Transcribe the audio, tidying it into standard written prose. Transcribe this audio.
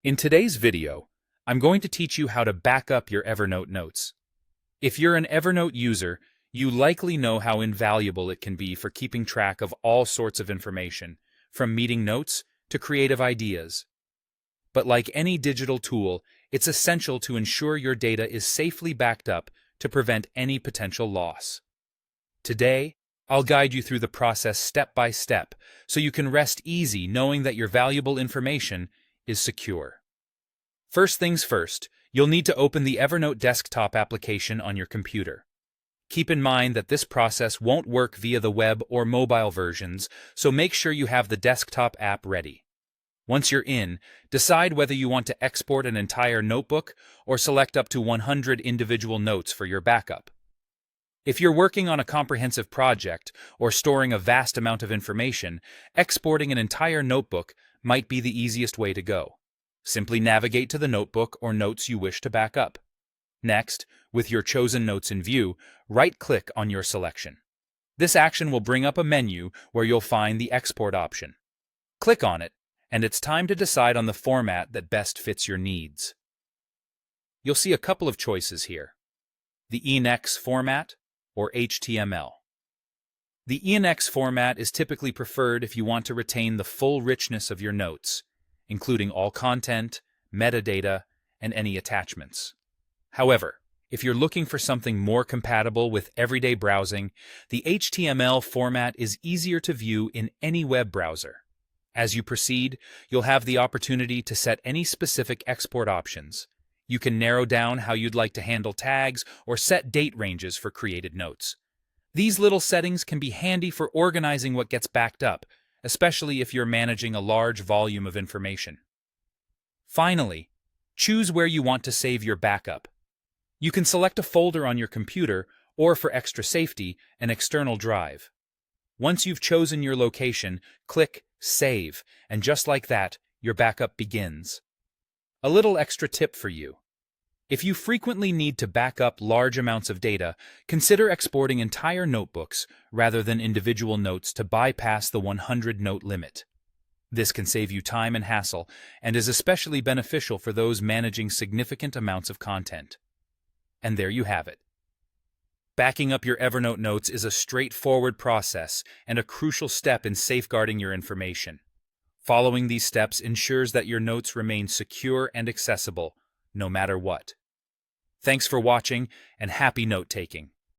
In today's video, I'm going to teach you how to back up your Evernote notes. If you're an Evernote user, you likely know how invaluable it can be for keeping track of all sorts of information, from meeting notes to creative ideas. But like any digital tool, it's essential to ensure your data is safely backed up to prevent any potential loss. Today, I'll guide you through the process step by step so you can rest easy knowing that your valuable information is secure. First things first, you'll need to open the Evernote desktop application on your computer. Keep in mind that this process won't work via the web or mobile versions, so make sure you have the desktop app ready. Once you're in, decide whether you want to export an entire notebook or select up to 100 individual notes for your backup. If you're working on a comprehensive project or storing a vast amount of information, exporting an entire notebook might be the easiest way to go. Simply navigate to the notebook or notes you wish to back up. Next, with your chosen notes in view, right-click on your selection. This action will bring up a menu where you'll find the export option. Click on it, and it's time to decide on the format that best fits your needs. You'll see a couple of choices here: the ENX format or HTML. The ENX format is typically preferred if you want to retain the full richness of your notes, including all content, metadata, and any attachments. However, if you're looking for something more compatible with everyday browsing, the HTML format is easier to view in any web browser. As you proceed, you'll have the opportunity to set any specific export options. You can narrow down how you'd like to handle tags or set date ranges for created notes. These little settings can be handy for organizing what gets backed up, especially if you're managing a large volume of information. Finally, choose where you want to save your backup. You can select a folder on your computer or, for extra safety, an external drive. Once you've chosen your location, click Save, and just like that, your backup begins. A little extra tip for you: if you frequently need to back up large amounts of data, consider exporting entire notebooks rather than individual notes to bypass the 100-note limit. This can save you time and hassle, and is especially beneficial for those managing significant amounts of content. And there you have it. Backing up your Evernote notes is a straightforward process and a crucial step in safeguarding your information. Following these steps ensures that your notes remain secure and accessible, no matter what. Thanks for watching, and happy note-taking.